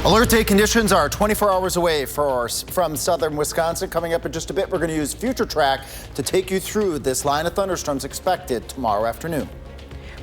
Alert day conditions are 24 hours away from southern Wisconsin. Coming up in just a bit, we're going to use Future Track to take you through this line of thunderstorms expected tomorrow afternoon.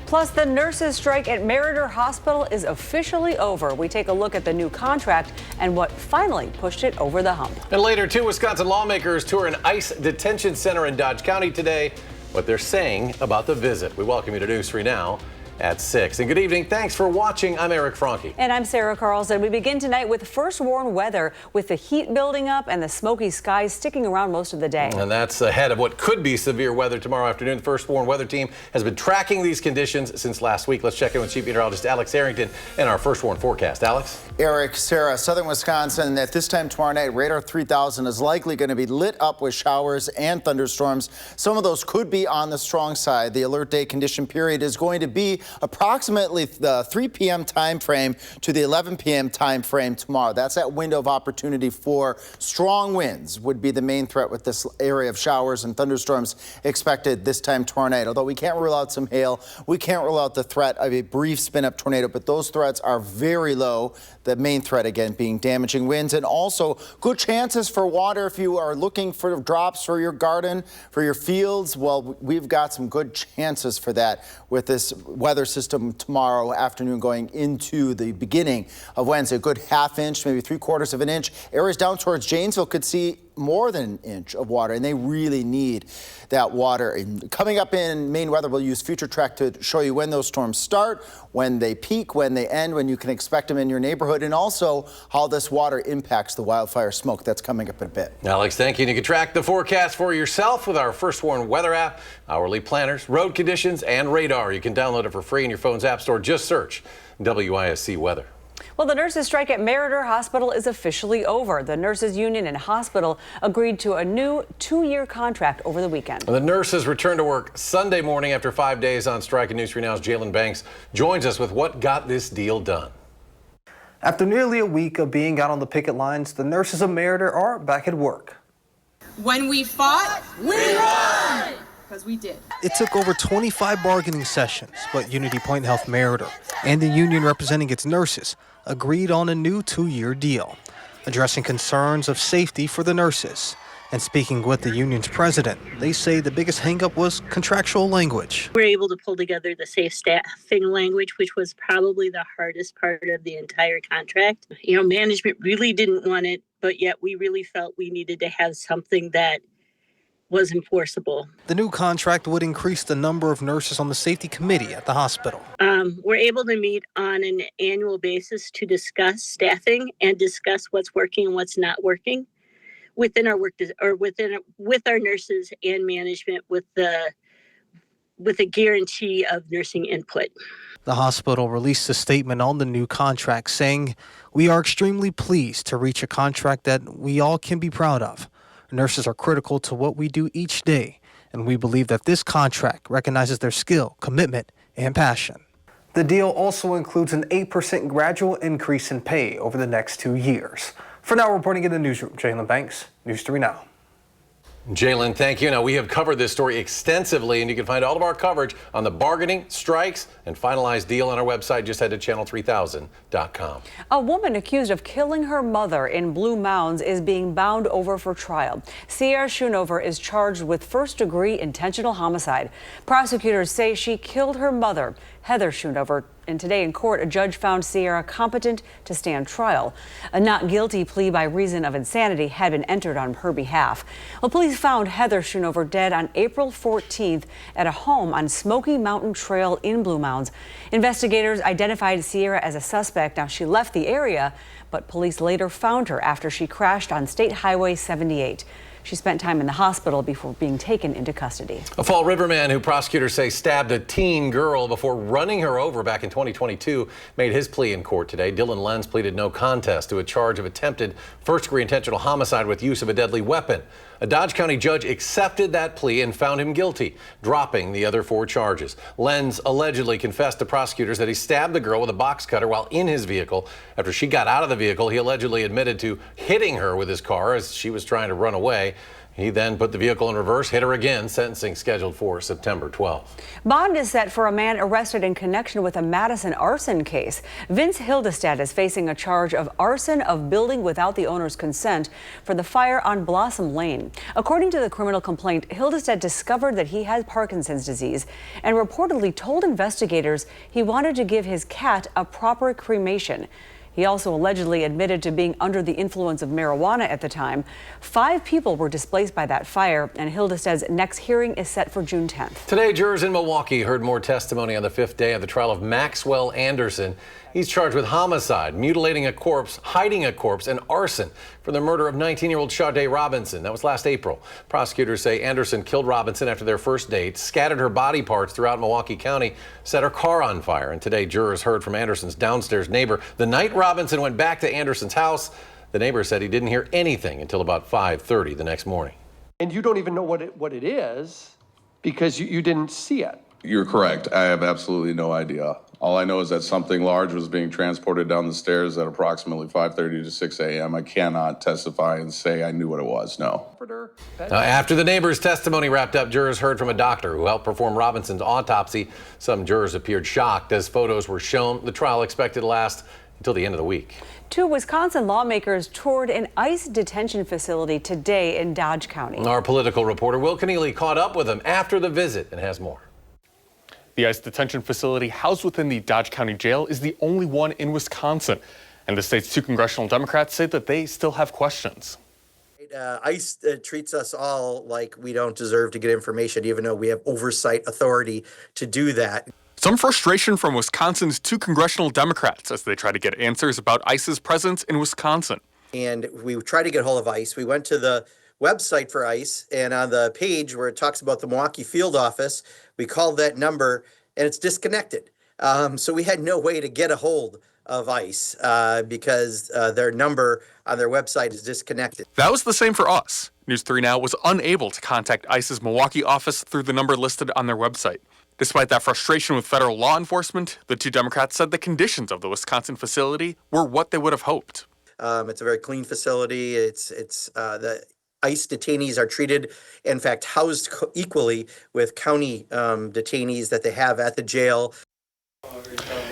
Plus, the nurses' strike at Meriter Hospital is officially over. We take a look at the new contract and what finally pushed it over the hump. And later, 2 Wisconsin lawmakers tour an ICE detention center in Dodge County today. What they're saying about the visit. We welcome you to News 3 Now at 6. And good evening. Thanks for watching. I'm Eric Franke. And I'm Sarah Carlson. We begin tonight with first warn weather, with the heat building up and the smoky skies sticking around most of the day. And that's ahead of what could be severe weather tomorrow afternoon. The first warn weather team has been tracking these conditions since last week. Let's check in with Chief Meteorologist Alex Harrington and our first warn forecast. Alex? Eric, Sarah, southern Wisconsin at this time tomorrow night, radar 3000 is likely going to be lit up with showers and thunderstorms. Some of those could be on the strong side. The alert day condition period is going to be approximately the 3 p.m. time frame to the 11 p.m. time frame tomorrow. That's that window of opportunity for strong winds would be the main threat with this area of showers and thunderstorms expected this time tomorrow night. Although we can't rule out some hail, we can't rule out the threat of a brief spin-up tornado, but those threats are very low. The main threat, again, being damaging winds and also good chances for water if you are looking for drops for your garden, for your fields. Well, we've got some good chances for that with this weather system tomorrow afternoon going into the beginning of Wednesday. A good half inch, maybe 3/4 of an inch. Areas down towards Janesville could see more than an inch of water, and they really need that water. And coming up in Maine weather, we'll use Future Track to show you when those storms start, when they peak, when they end, when you can expect them in your neighborhood, and also how this water impacts the wildfire smoke. That's coming up in a bit. Alex, thank you. And you can track the forecast for yourself with our First Warn weather app, hourly planners, road conditions, and radar. You can download it for free in your phone's app store. Just search WISC weather. Well, the nurses' strike at Meriter Hospital is officially over. The nurses' union and hospital agreed to a new 2-year contract over the weekend. The nurses returned to work Sunday morning after 5 days on strike. And News 3 Now's Jalen Banks joins us with what got this deal done. After nearly a week of being out on the picket lines, the nurses of Meriter are back at work. When we fought, we won! Because we did. It took over 25 bargaining sessions, but Unity Point Health Meriter and the union representing its nurses agreed on a new 2-year deal, addressing concerns of safety for the nurses. And speaking with the union's president, they say the biggest hangup was contractual language. We were able to pull together the safe staffing language, which was probably the hardest part of the entire contract. You know, management really didn't want it, but yet we really felt we needed to have something that was enforceable. The new contract would increase the number of nurses on the safety committee at the hospital. We're able to meet on an annual basis to discuss staffing and discuss what's working and what's not working within our work, or with our nurses and management, with a guarantee of nursing input. The hospital released a statement on the new contract saying, "We are extremely pleased to reach a contract that we all can be proud of. Nurses are critical to what we do each day, and we believe that this contract recognizes their skill, commitment, and passion." The deal also includes an 8% gradual increase in pay over the next 2 years. For now, reporting in the newsroom, Jalen Banks, News 3 Now. Jalen, thank you. Now, we have covered this story extensively, and you can find all of our coverage on the bargaining, strikes, and finalized deal on our website. Just head to channel3000.com. A woman accused of killing her mother in Blue Mounds is being bound over for trial. Sierra Schoonover is charged with first-degree intentional homicide. Prosecutors say she killed her mother, Heather Schoonover. And today in court, a judge found Sierra competent to stand trial. A not guilty plea by reason of insanity had been entered on her behalf. Well, police found Heather Schoonover dead on April 14th at a home on Smoky Mountain Trail in Blue Mounds. Investigators identified Sierra as a suspect. Now, she left the area, but police later found her after she crashed on State Highway 78. She spent time in the hospital before being taken into custody. A Fall River man who prosecutors say stabbed a teen girl before running her over back in 2022 made his plea in court today. Dylan Lenz pleaded no contest to a charge of attempted first-degree intentional homicide with use of a deadly weapon. A Dodge County judge accepted that plea and found him guilty, dropping the other 4 charges. Lenz allegedly confessed to prosecutors that he stabbed the girl with a box cutter while in his vehicle. After she got out of the vehicle, he allegedly admitted to hitting her with his car as she was trying to run away. He then put the vehicle in reverse, hit her again, sentencing scheduled for September 12th. Bond is set for a man arrested in connection with a Madison arson case. Vince Hildestad is facing a charge of arson of building without the owner's consent for the fire on Blossom Lane. According to the criminal complaint, Hildestad discovered that he had Parkinson's disease and reportedly told investigators he wanted to give his cat a proper cremation. He also allegedly admitted to being under the influence of marijuana at the time. 5 people were displaced by that fire, and Hildestad's next hearing is set for June 10th. Today, jurors in Milwaukee heard more testimony on the 5th day of the trial of Maxwell Anderson. He's charged with homicide, mutilating a corpse, hiding a corpse, and arson for the murder of 19-year-old Sade Robinson. That was last April. Prosecutors say Anderson killed Robinson after their first date, scattered her body parts throughout Milwaukee County, set her car on fire. And today, jurors heard from Anderson's downstairs neighbor. The night Robinson went back to Anderson's house, the neighbor said he didn't hear anything until about 5:30 the next morning. And you don't even know what it is because you didn't see it. You're correct. I have absolutely no idea. All I know is that something large was being transported down the stairs at approximately 5:30 to 6 a.m. I cannot testify and say I knew what it was, no. After the neighbor's testimony wrapped up, jurors heard from a doctor who helped perform Robinson's autopsy. Some jurors appeared shocked as photos were shown. The trial expected to last until the end of the week. 2 Wisconsin lawmakers toured an ICE detention facility today in Dodge County. Our political reporter Will Keneally caught up with them after the visit and has more. The ICE detention facility housed within the Dodge County Jail is the only one in Wisconsin. And the state's 2 congressional Democrats say that they still have questions. ICE treats us all like we don't deserve to get information, even though we have oversight authority to do that. Some frustration from Wisconsin's 2 congressional Democrats as they try to get answers about ICE's presence in Wisconsin. And we tried to get hold of ICE. We went to the website for ICE, and on the page where it talks about the Milwaukee field office, we called that number and it's disconnected. So we had no way to get a hold of ICE because their number on their website is disconnected. That was the same for us. News 3 Now was unable to contact ICE's Milwaukee office through the number listed on their website. Despite that frustration with federal law enforcement, the 2 Democrats said the conditions of the Wisconsin facility were what they would have hoped. It's a very clean facility. It's the ICE detainees are treated, in fact, housed equally with county detainees that they have at the jail.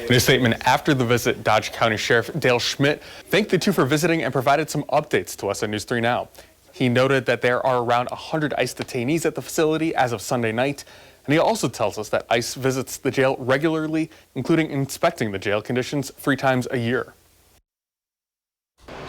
In a statement after the visit, Dodge County Sheriff Dale Schmidt thanked the 2 for visiting and provided some updates to us at News 3 Now. He noted that there are around 100 ICE detainees at the facility as of Sunday night. And he also tells us that ICE visits the jail regularly, including inspecting the jail conditions 3 times a year.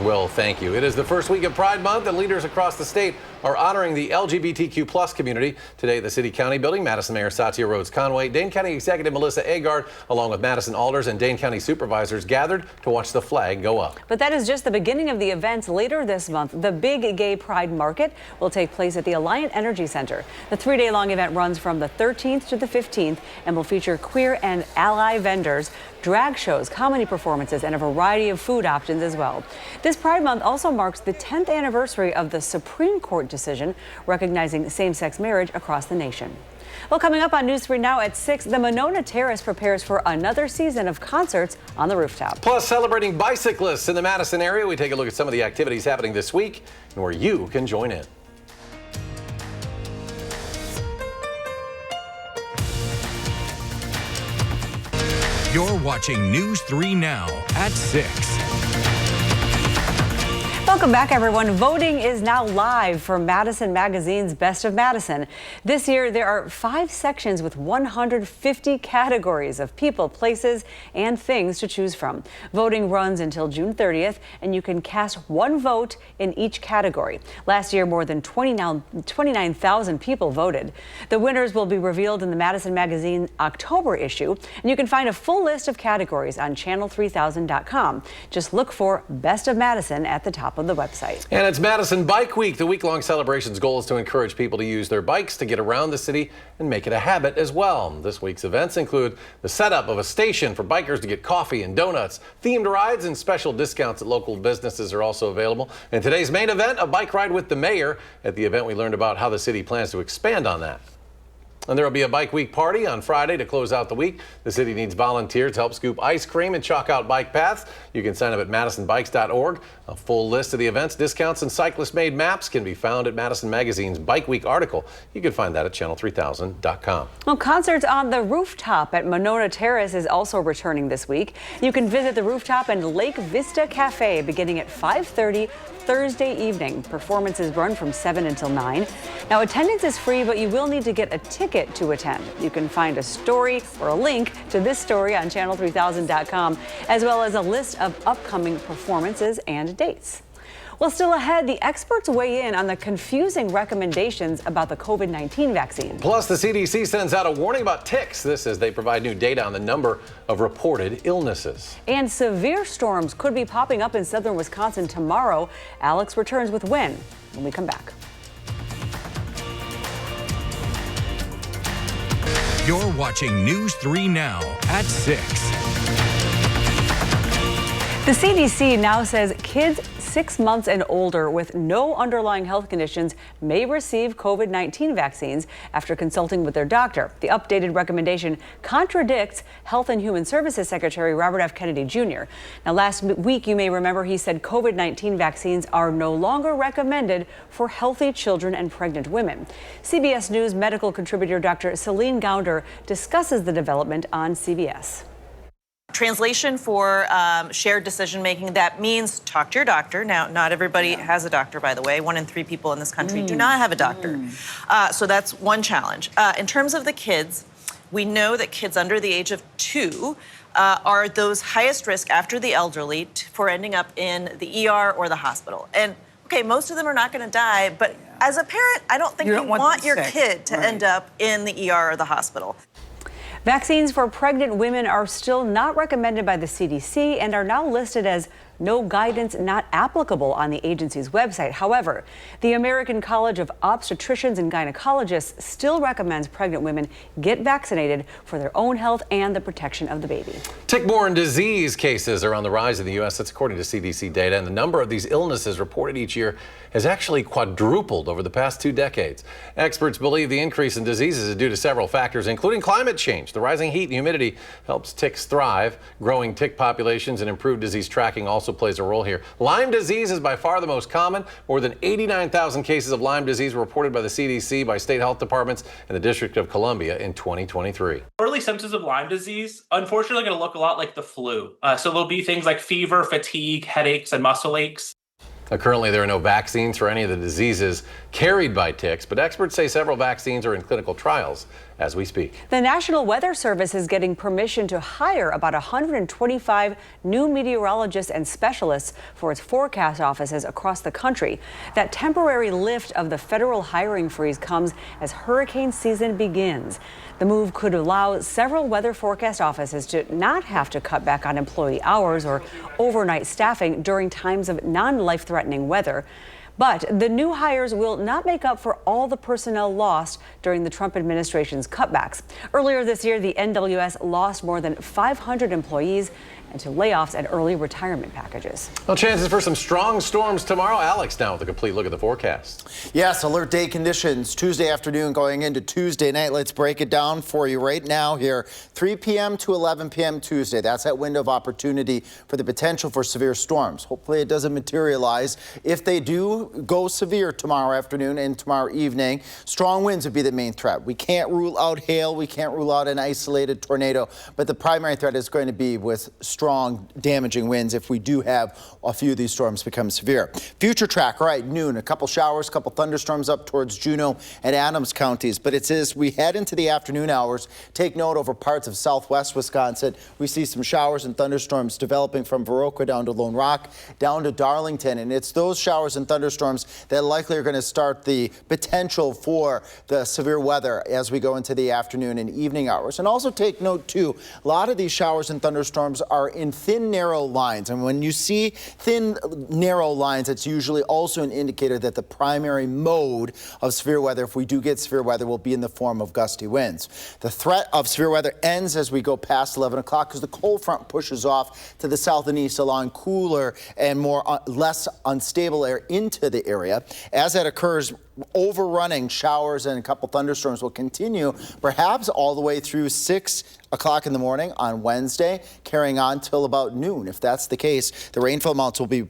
Well, thank you. It is the first week of Pride Month, and leaders across the state are honoring the LGBTQ plus community. Today at the City County Building, Madison Mayor Satya Rhodes Conway, Dane County Executive Melissa Agard, along with Madison alders and Dane County supervisors gathered to watch the flag go up. But that is just the beginning of the events. Later this month, the Big Gay Pride Market will take place at the Alliant Energy Center. The 3-day-long event runs from the 13th to the 15th and will feature queer and ally vendors, drag shows, comedy performances, and a variety of food options as well. This Pride Month also marks the 10th anniversary of the Supreme Court decision recognizing same-sex marriage across the nation. Well, coming up on News 3 Now at 6, the Monona Terrace prepares for another season of concerts on the rooftop. Plus, celebrating bicyclists in the Madison area, we take a look at some of the activities happening this week and where you can join in. You're watching News 3 Now at 6. Welcome back, everyone. Voting is now live for Madison Magazine's Best of Madison. This year, there are 5 sections with 150 categories of people, places, and things to choose from. Voting runs until June 30th, and you can cast 1 vote in each category. Last year, more than 29,000 people voted. The winners will be revealed in the Madison Magazine October issue, and you can find a full list of categories on channel3000.com. Just look for Best of Madison at the top of the website. And it's Madison Bike Week. The week-long celebration's goal is to encourage people to use their bikes to get around the city and make it a habit as well. This week's events include the setup of a station for bikers to get coffee and donuts. Themed rides and special discounts at local businesses are also available. And today's main event, a bike ride with the mayor. At the event, we learned about how the city plans to expand on that. And there will be a Bike Week party on Friday to close out the week. The city needs volunteers to help scoop ice cream and chalk out bike paths. You can sign up at madisonbikes.org. A full list of the events, discounts, and cyclist-made maps can be found at Madison Magazine's Bike Week article. You can find that at channel3000.com. Well, concerts on the rooftop at Monona Terrace is also returning this week. You can visit the rooftop and Lake Vista Cafe beginning at 5:30 Thursday evening. Performances run from 7 until 9. Now, attendance is free, but you will need to get a ticket to attend. You can find a story or a link to this story on channel3000.com, as well as a list of upcoming performances and dates. Well, still ahead, the experts weigh in on the confusing recommendations about the COVID-19 vaccine. Plus, the CDC sends out a warning about ticks. This as they provide new data on the number of reported illnesses. And severe storms could be popping up in southern Wisconsin tomorrow. Alex returns with when we come back. You're watching News 3 Now at 6. The CDC now says kids 6 months and older with no underlying health conditions may receive COVID-19 vaccines after consulting with their doctor. The updated recommendation contradicts Health and Human Services Secretary Robert F. Kennedy Jr. Now, last week, you may remember he said COVID-19 vaccines are no longer recommended for healthy children and pregnant women. CBS News medical contributor Dr. Celine Gounder discusses the development on CBS. Translation for shared decision making, that means talk to your doctor. Now, not everybody has a doctor, by the way. 1 in 3 people in this country do not have a doctor. So that's one challenge. In terms of the kids, we know that kids under the age of 2 are those highest risk after the elderly for ending up in the ER or the hospital. And okay, most of them are not going to die, but as a parent, I don't think you want your kid to end up in the ER or the hospital. Vaccines for pregnant women are still not recommended by the CDC and are now listed as no guidance not applicable on the agency's website. However, the American College of Obstetricians and Gynecologists still recommends pregnant women get vaccinated for their own health and the protection of the baby. Tick-borne disease cases are on the rise in the U.S. That's according to CDC data, and the number of these illnesses reported each year has actually quadrupled over the past 2 decades. Experts believe the increase in diseases is due to several factors, including climate change. The rising heat and humidity helps ticks thrive. Growing tick populations and improved disease tracking also plays a role here. Lyme disease is by far the most common. More than 89,000 cases of Lyme disease were reported by the CDC, by state health departments, and the District of Columbia in 2023. Early symptoms of Lyme disease, unfortunately, are going to look a lot like the flu. So there'll be things like fever, fatigue, headaches, and muscle aches. Currently, there are no vaccines for any of the diseases carried by ticks, but experts say several vaccines are in clinical trials as we speak. The National Weather Service is getting permission to hire about 125 new meteorologists and specialists for its forecast offices across the country. That temporary lift of the federal hiring freeze comes as hurricane season begins. The move could allow several weather forecast offices to not have to cut back on employee hours or overnight staffing during times of non-life-threatening weather. But the new hires will not make up for all the personnel lost during the Trump administration's cutbacks. Earlier this year, the NWS lost more than 500 employees and to layoffs and early retirement packages. Well, chances for some strong storms tomorrow. Alex now with a complete look at the forecast. Yes, alert day conditions Tuesday afternoon going into Tuesday night. Let's break it down for you right now here. 3 p.m. to 11 p.m. Tuesday. That's that window of opportunity for the potential for severe storms. Hopefully it doesn't materialize. If they do go severe tomorrow afternoon and tomorrow evening, strong winds would be the main threat. We can't rule out hail. We can't rule out an isolated tornado. But the primary threat is going to be with strong damaging winds if we do have a few of these storms become severe. Future track, all right, noon, a couple showers, couple thunderstorms up towards Juneau and Adams counties. But it says we head into the afternoon hours. Take note over parts of southwest Wisconsin. We see some showers and thunderstorms developing from Viroqua down to Lone Rock, down to Darlington. And it's those showers and thunderstorms that likely are going to start the potential for the severe weather as we go into the afternoon and evening hours. And also take note, too, a lot of these showers and thunderstorms are in thin, narrow lines. And when you see thin, narrow lines, it's usually also an indicator that the primary mode of severe weather, if we do get severe weather, will be in the form of gusty winds. The threat of severe weather ends as we go past 11 o'clock because the cold front pushes off to the south and east, allowing cooler and less unstable air into the area. As that occurs overrunning showers and a couple thunderstorms will continue, perhaps all the way through 6 o'clock in the morning on Wednesday, carrying on till about noon. If that's the case, the rainfall amounts will be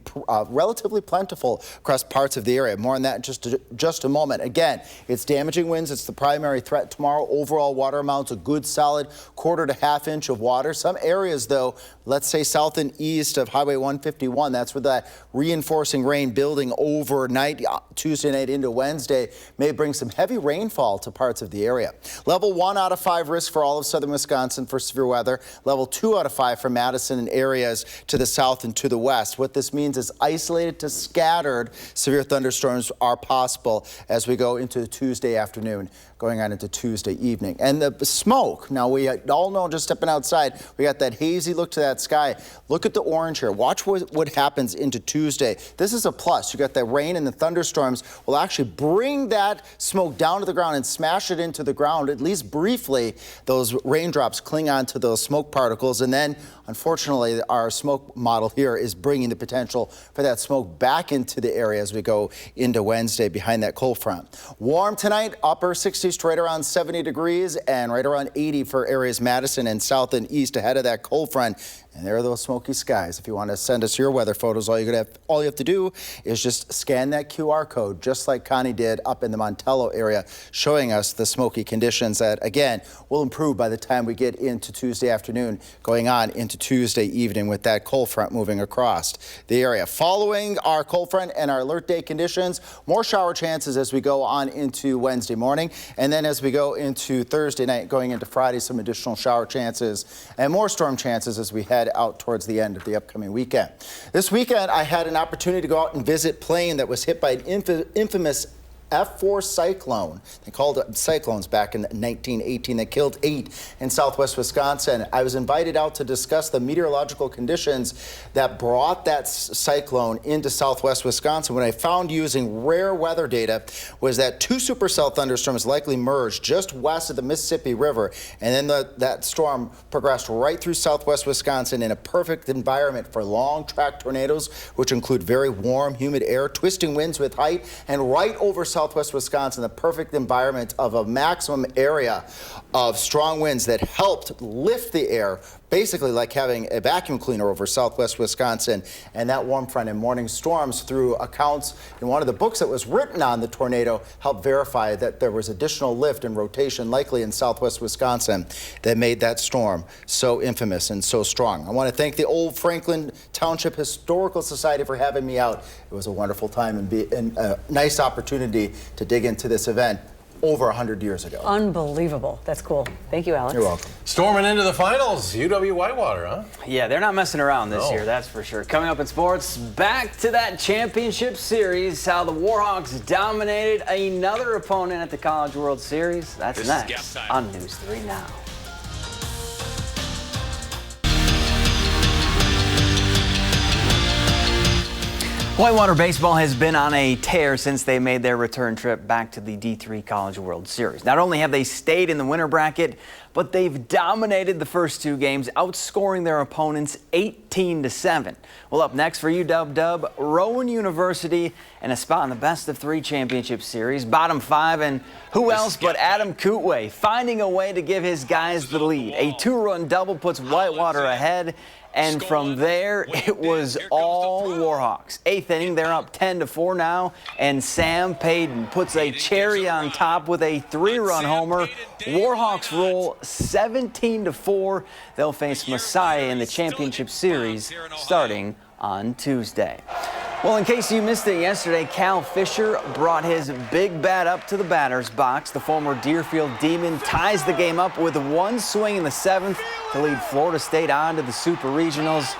relatively plentiful across parts of the area. More on that in just a moment. Again, it's damaging winds. It's the primary threat tomorrow. Overall water amounts, a good solid 1/4 to 1/2 inch of water. Some areas, though, let's say south and east of Highway 151, that's where that reinforcing rain building overnight, Tuesday night into Wednesday, may bring some heavy rainfall to parts of the area. Level 1 out of 5 risk for all of southern Wisconsin for severe weather. Level 2 out of 5 for Madison and areas to the south and to the west. What this means is isolated to scattered severe thunderstorms are possible as we go into Tuesday afternoon, going on into Tuesday evening. And the smoke, now we all know just stepping outside, we got that hazy look to that sky. Look at the orange here. Watch what happens into Tuesday. This is a plus. You got that rain and the thunderstorms will actually bring that smoke down to the ground and smash it into the ground, at least briefly. Those raindrops cling on to those smoke particles, and then unfortunately our smoke model here is bringing the potential for that smoke back into the area as we go into Wednesday behind that cold front. Warm tonight, upper 60s to right around 70 degrees and right around 80 for areas Madison and south and east ahead of that cold front. And there are those smoky skies. If you want to send us your weather photos, all you have to do is just scan that QR code, just like Connie did up in the Montello area, showing us the smoky conditions that, again, will improve by the time we get into Tuesday afternoon, going on into Tuesday evening with that cold front moving across the area. Following our cold front and our alert day conditions, more shower chances as we go on into Wednesday morning. And then as we go into Thursday night, going into Friday, some additional shower chances and more storm chances as we head out towards the end of the upcoming weekend. This weekend, I had an opportunity to go out and visit plane that was hit by an infamous F4 cyclone. They called it cyclones back in 1918 that killed 8 in southwest Wisconsin. I was invited out to discuss the meteorological conditions that brought that cyclone into southwest Wisconsin. What I found using rare weather data was that 2 supercell thunderstorms likely merged just west of the Mississippi River, and then that storm progressed right through southwest Wisconsin in a perfect environment for long track tornadoes, which include very warm, humid air, twisting winds with height, and right over southwest Wisconsin, the perfect environment of a maximum area of strong winds that helped lift the air, basically like having a vacuum cleaner over southwest Wisconsin. And that warm front and morning storms, through accounts in one of the books that was written on the tornado, helped verify that there was additional lift and rotation likely in southwest Wisconsin that made that storm so infamous and so strong. I want to thank the Old Franklin Township Historical Society for having me out. It was a wonderful time and a nice opportunity to dig into this event over 100 years ago. Unbelievable. That's cool. Thank you, Alex. You're welcome. Storming into the finals, UW-Whitewater, huh? Yeah, they're not messing around this year, that's for sure. Coming up in sports, back to that championship series, how the Warhawks dominated another opponent at the College World Series. That's next on News 3 Now. Whitewater baseball has been on a tear since they made their return trip back to the D3 College World Series. Not only have they stayed in the winner bracket, but they've dominated the first 2 games, outscoring their opponents 18-7. Well, up next for UW, Rowan University and a spot in the best of 3 championship series, bottom 5, and who else but Adam Kootway finding a way to give his guys the lead. A 2-run double puts Whitewater ahead. And from there, it was all Warhawks. 8th inning, they're up 10-4 now, and Sam Payton puts a cherry on top with a 3-run homer. Warhawks roll 17-4. They'll face Messiah in the championship series starting on Tuesday. Well, in case you missed it yesterday, Cal Fisher brought his big bat up to the batter's box. The former Deerfield Demon ties the game up with 1 swing in the 7th to lead Florida State on to the Super Regionals.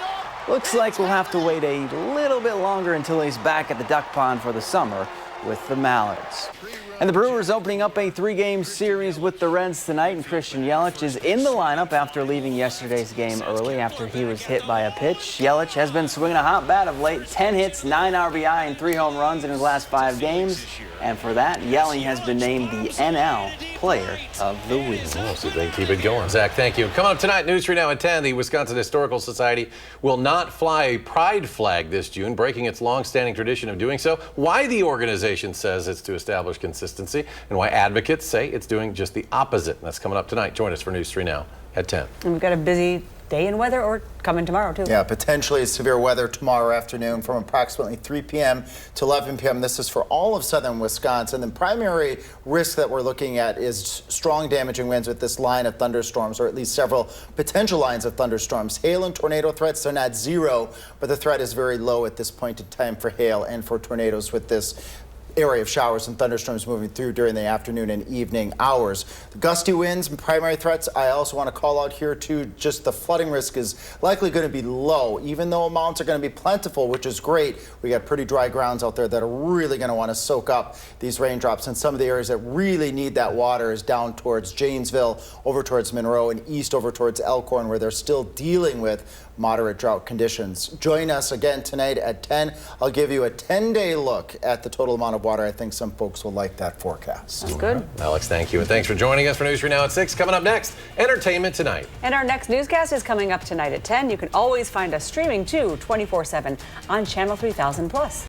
Looks like we'll have to wait a little bit longer until he's back at the duck pond for the summer with the Mallards. And the Brewers opening up a 3-game series with the Reds tonight, and Christian Yelich is in the lineup after leaving yesterday's game early after he was hit by a pitch. Yelich has been swinging a hot bat of late, 10 hits, 9 RBI, and 3 home runs in his last 5 games. And for that, Yelich has been named the NL Player of the Week. Oh, so they keep it going. Zach, thank you. Coming up tonight, News 3 Now at 10, the Wisconsin Historical Society will not fly a pride flag this June, breaking its long-standing tradition of doing so. Why the organization says it's to establish consistency, and why advocates say it's doing just the opposite. And that's coming up tonight. Join us for News 3 Now at 10. And we've got a busy day in weather or coming tomorrow, too. Yeah, potentially severe weather tomorrow afternoon from approximately 3 p.m. to 11 p.m. This is for all of southern Wisconsin. The primary risk that we're looking at is strong damaging winds with this line of thunderstorms, or at least several potential lines of thunderstorms. Hail and tornado threats, they're not zero, but the threat is very low at this point in time for hail and for tornadoes with this area of showers and thunderstorms moving through during the afternoon and evening hours. The gusty winds and primary threats, I also want to call out here too, just the flooding risk is likely going to be low, even though amounts are going to be plentiful, which is great. We got pretty dry grounds out there that are really going to want to soak up these raindrops. And some of the areas that really need that water is down towards Janesville, over towards Monroe, and east over towards Elkhorn, where they're still dealing with moderate drought conditions. Join us again tonight at 10. I'll give you a 10-day look at the total amount of water. I think some folks will like that forecast. That's good. Alex, thank you. And thanks for joining us for News 3 Now at 6. Coming up next, Entertainment Tonight. And our next newscast is coming up tonight at 10. You can always find us streaming too 24/7 on Channel 3000+.